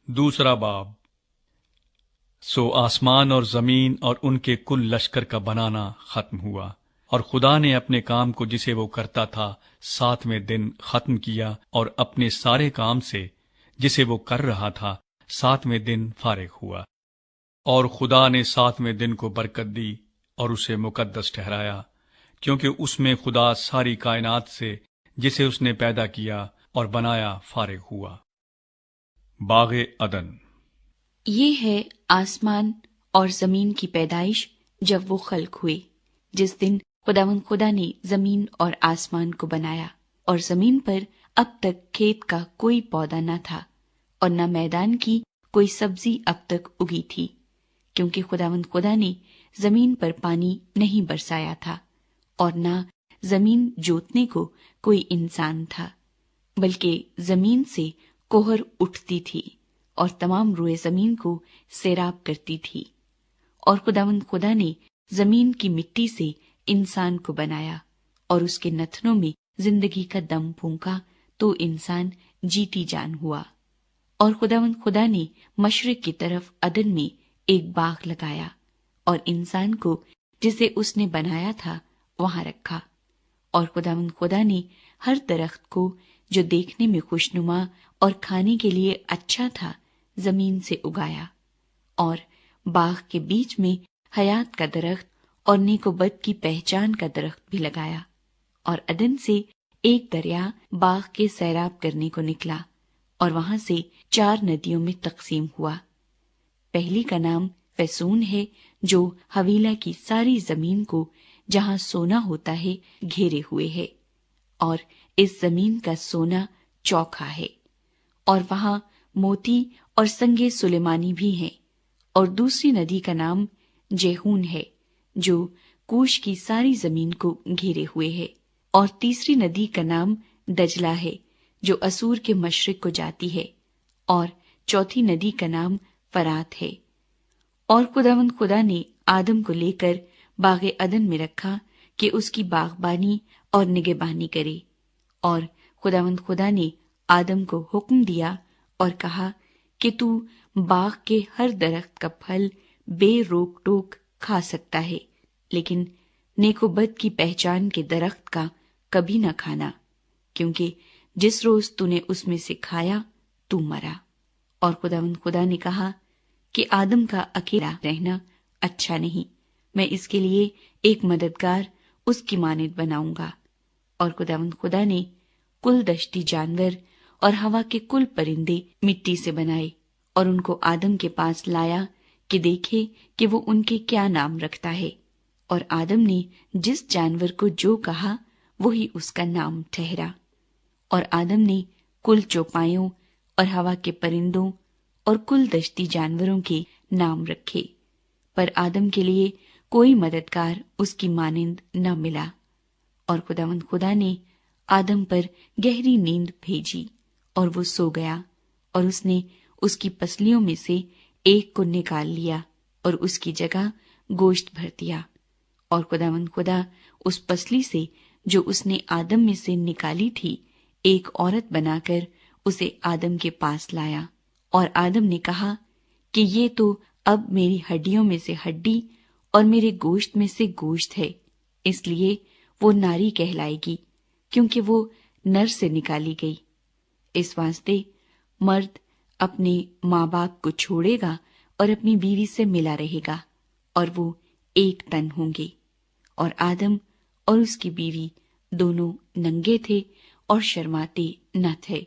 دوسرا باب۔ سو آسمان اور زمین اور ان کے کل لشکر کا بنانا ختم ہوا، اور خدا نے اپنے کام کو جسے وہ کرتا تھا 7ویں دن ختم کیا، اور اپنے سارے کام سے جسے وہ کر رہا تھا 7ویں دن فارغ ہوا۔ اور خدا نے 7ویں دن کو برکت دی اور اسے مقدس ٹھہرایا، کیونکہ اس میں خدا ساری کائنات سے جسے اس نے پیدا کیا اور بنایا فارغ ہوا۔ باغ عدن۔ یہ ہے آسمان اور زمین کی پیدائش جب وہ خلق ہوئے، جس دن خداوند خدا نے زمین اور آسمان کو بنایا، اور زمین پر اب تک کھیت کا کوئی پودا نہ تھا، اور نہ میدان کی کوئی سبزی اب تک اگی تھی، کیونکہ خداوند خدا نے زمین پر پانی نہیں برسایا تھا، اور نہ زمین جوتنے کو کوئی انسان تھا، بلکہ زمین سے کوہر اٹھتی تھی اور تمام روئے زمین کو سیراب کرتی تھی۔ اور خداوند خدا نے زمین کی مٹی سے انسان کو بنایا، اور اس کے نتنوں میں زندگی کا دم پھونکا، تو انسان جیتی جان ہوا۔ اور خداوند خدا نے مشرق کی طرف عدن میں ایک باغ لگایا، اور انسان کو جسے اس نے بنایا تھا وہاں رکھا۔ اور خداوند خدا نے ہر درخت کو جو دیکھنے میں خوشنما اور کھانے کے لیے اچھا تھا زمین سے اگایا، اور باغ کے بیچ میں حیات کا درخت اور نیک و بد کی پہچان کا درخت بھی لگایا۔ اور عدن سے ایک دریا باغ کے سیراب کرنے کو نکلا، اور وہاں سے 4 ندیوں میں تقسیم ہوا۔ پہلی کا نام فیسون ہے، جو حویلہ کی ساری زمین کو جہاں سونا ہوتا ہے گھیرے ہوئے ہے، اور اس زمین کا سونا چوکھا ہے، اور وہاں موتی اور سنگ سلیمانی بھی ہیں۔ اور دوسری ندی کا نام جیہون ہے، جو کوش کی ساری زمین کو گھیرے ہوئے ہے۔ اور تیسری ندی کا نام دجلہ ہے، جو اسور کے مشرق کو جاتی ہے۔ اور چوتھی ندی کا نام فرات ہے۔ اور خداوند خدا نے آدم کو لے کر باغ عدن میں رکھا کہ اس کی باغبانی اور نگہبانی کرے۔ اور خداوند خدا نے آدم کو حکم دیا اور کہا کہ تو باغ کے ہر درخت کا پھل بے روک ٹوک کھا سکتا ہے، لیکن نیک و بد کی پہچان کے درخت کا کبھی نہ کھانا، کیونکہ جس روز تو نے اس میں سے کھایا تو مرا۔ اور خداوند خدا نے کہا کہ آدم کا اکیلا رہنا اچھا نہیں، میں اس کے لیے ایک مددگار اس کی مانند بناؤں گا۔ اور خداوند خدا نے کل دشتی جانور اور ہوا کے کل پرندے مٹی سے بنائے، اور ان کو آدم کے پاس لایا کہ دیکھے کہ وہ ان کے کیا نام رکھتا ہے۔ اور آدم نے جس جانور کو جو کہا وہی اس کا نام ٹھہرا۔ اور آدم نے کل چوپایوں اور ہوا کے پرندوں اور کل دشتی جانوروں کے نام رکھے، پر آدم کے لیے کوئی مددگار اس کی مانند نہ ملا۔ اور خداوند خدا نے آدم پر گہری نیند بھیجی، اور وہ سو گیا، اور اس نے اس کی پسلیوں میں سے ایک کو نکال لیا اور اس کی جگہ گوشت بھر دیا۔ اور خداوند خدا اس پسلی سے جو اس نے آدم میں سے نکالی تھی ایک عورت بنا کر اسے آدم کے پاس لایا۔ اور آدم نے کہا کہ یہ تو اب میری ہڈیوں میں سے ہڈی اور میرے گوشت میں سے گوشت ہے، اس لیے وہ ناری کہلائے گی، کیونکہ وہ نر سے نکالی گئی۔ اس واسطے مرد اپنے ماں باپ کو چھوڑے گا اور اپنی بیوی سے ملا رہے گا، اور وہ ایک تن ہوں گے۔ اور آدم اور اس کی بیوی دونوں ننگے تھے اور شرماتے نہ تھے۔